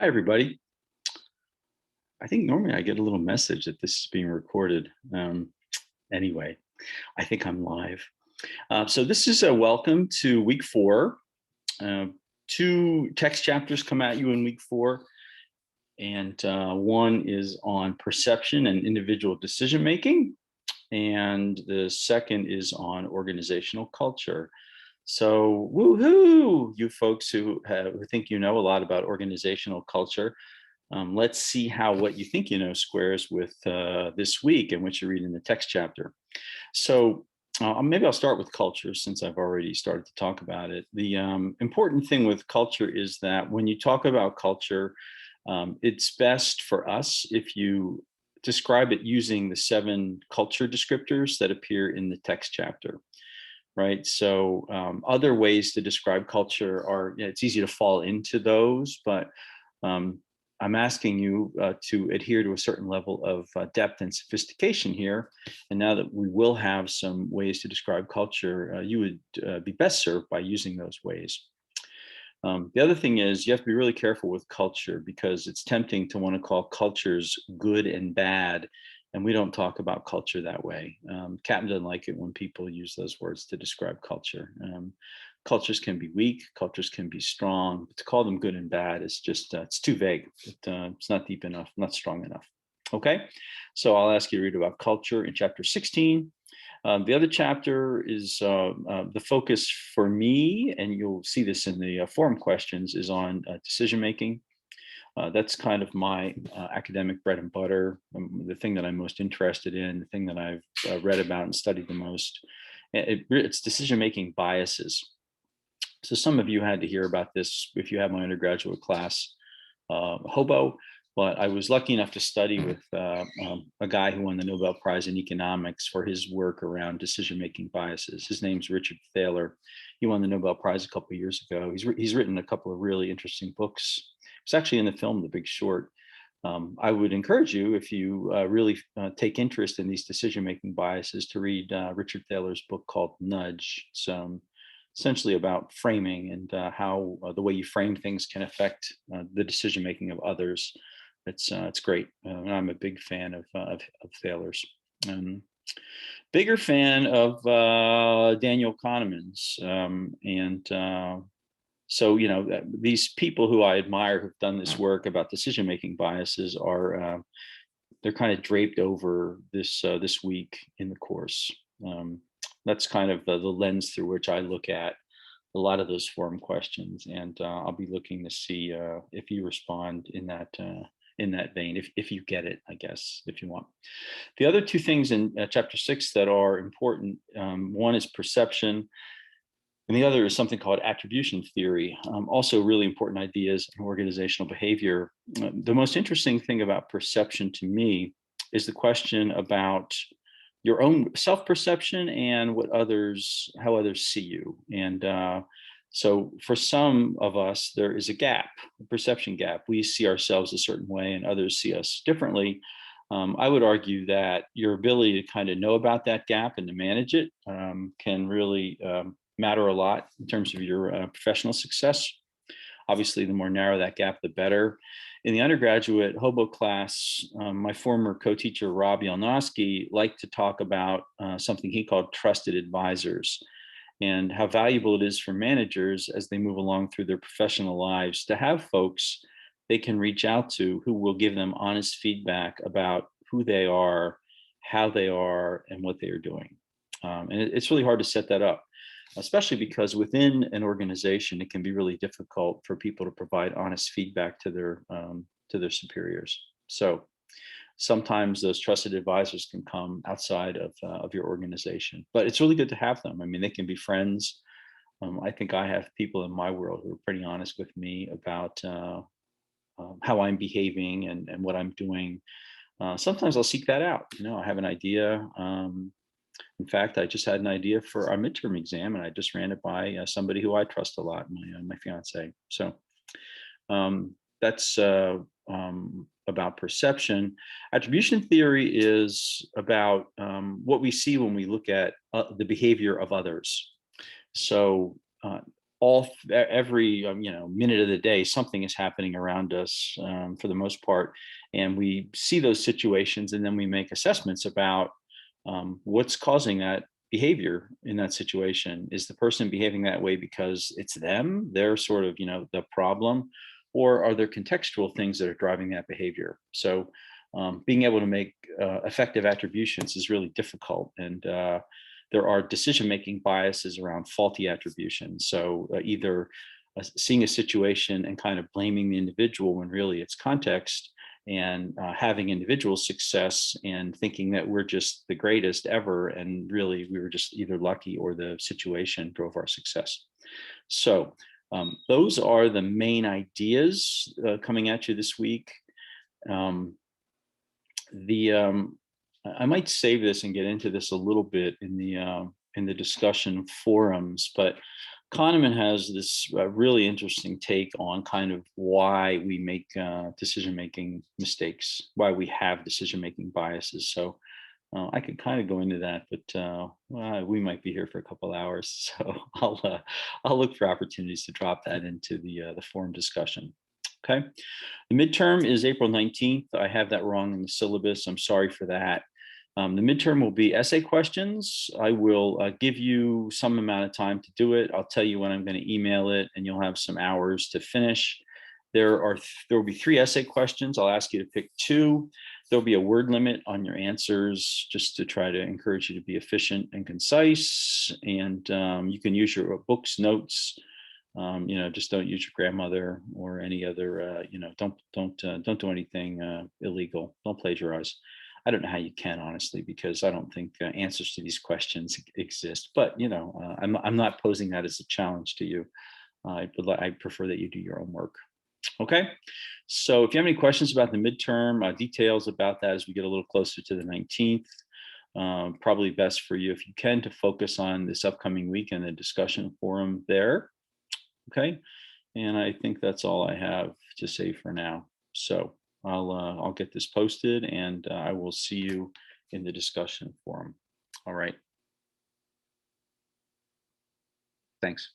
Hi, everybody. I think normally I get a little message that this is being recorded. Anyway, I think I'm live. So this is a welcome to week 4. Uh, Two text chapters come at you in week 4, and one is on perception and individual decision making, and the second is on organizational culture. So, woohoo, you folks who think you know a lot about organizational culture. Let's see how what you think you know squares with this week and what you read in the text chapter. So maybe I'll start with culture since I've already started to talk about it. The important thing with culture is that when you talk about culture, it's best for us if you describe it using the 7 culture descriptors that appear in the text chapter. Right. So other ways to describe culture are, it's easy to fall into those, but um, I'm asking you to adhere to a certain level of depth and sophistication here. And now that we will have some ways to describe culture, you would be best served by using those ways. The other thing is you have to be really careful with culture because it's tempting to want to call cultures good and bad. And we don't talk about culture that way. Captain doesn't like it when people use those words to describe culture. Cultures can be weak, cultures can be strong, but to call them good and bad is just, it's too vague. It's not deep enough, not strong enough. Okay, so I'll ask you to read about culture in chapter 16. The other chapter is the focus for me, and you'll see this in the forum questions, is on decision making. That's kind of my academic bread and butter, the thing that I'm most interested in, the thing that I've read about and studied the most. It's decision making biases. So some of you had to hear about this if you had my undergraduate class, Hobo, but I was lucky enough to study with a guy who won the Nobel Prize in economics for his work around decision-making biases. His name's Richard Thaler. He won the Nobel Prize a couple of years ago. He's written a couple of really interesting books. It's actually in the film The Big Short. I would encourage you, if you really take interest in these decision-making biases, to read Richard Thaler's book called Nudge. It's essentially about framing and how the way you frame things can affect the decision-making of others. It's great. And I'm a big fan of Thaler's. Bigger fan of Daniel Kahneman's. So, these people who I admire who've done this work about decision-making biases are they're kind of draped over this week in the course. That's kind of the lens through which I look at a lot of those forum questions, and I'll be looking to see if you respond in that vein, if you get it, I guess, if you want. The other two things in chapter 6 that are important, one is perception, and the other is something called attribution theory. Also, really important ideas in organizational behavior. The most interesting thing about perception to me is the question about your own self-perception and how others see you. And so for some of us, there is a gap, a perception gap. We see ourselves a certain way and others see us differently. I would argue that your ability to kind of know about that gap and to manage it can really matter a lot in terms of your professional success. Obviously, the more narrow that gap, the better. In the undergraduate Hobo class, my former co-teacher, Rob Yelnowski, liked to talk about something he called trusted advisors and how valuable it is for managers as they move along through their professional lives to have folks they can reach out to who will give them honest feedback about who they are, how they are, and what they are doing. And it's really hard to set that up, especially because within an organization, it can be really difficult for people to provide honest feedback to their superiors. So sometimes those trusted advisors can come outside of your organization, but it's really good to have them. I mean, they can be friends. I think I have people in my world who are pretty honest with me about how I'm behaving and what I'm doing. Sometimes I'll seek that out. I have an idea. In fact, I just had an idea for our midterm exam, and I just ran it by somebody who I trust a lot, my fiance. So that's about perception. Attribution theory is about what we see when we look at the behavior of others. So every minute of the day, something is happening around us, for the most part, and we see those situations, and then we make assessments about what's causing that behavior in that situation. Is the person behaving that way because it's them, they're sort of the problem, or are there contextual things that are driving that behavior? So being able to make effective attributions is really difficult, and there are decision making biases around faulty attribution. So either seeing a situation and kind of blaming the individual when really it's context, and having individual success and thinking that we're just the greatest ever, and really we were just either lucky or the situation drove our success. So those are the main ideas coming at you this week. Um, the I might save this and get into this a little bit in the discussion forums, but Kahneman has this really interesting take on kind of why we make decision making mistakes, why we have decision making biases. So I could kind of go into that, but well, we might be here for a couple hours, so I'll look for opportunities to drop that into the forum discussion. Okay. The midterm is April 19th. I have that wrong in the syllabus. I'm sorry for that. The midterm will be essay questions. I will give you some amount of time to do it. I'll tell you when I'm going to email it, and you'll have some hours to finish. There will be 3 essay questions. I'll ask you to pick 2. There'll be a word limit on your answers, just to try to encourage you to be efficient and concise. And you can use your books, notes. Just don't use your grandmother or any other. Don't do anything illegal. Don't plagiarize. I don't know how you can, honestly, because I don't think answers to these questions exist. But I'm not posing that as a challenge to you. I prefer that you do your own work. Okay. So if you have any questions about the midterm, details about that as we get a little closer to the 19th, probably best for you, if you can, to focus on this upcoming week and the discussion forum there. Okay. And I think that's all I have to say for now. So I'll get this posted, and I will see you in the discussion forum. All right. Thanks.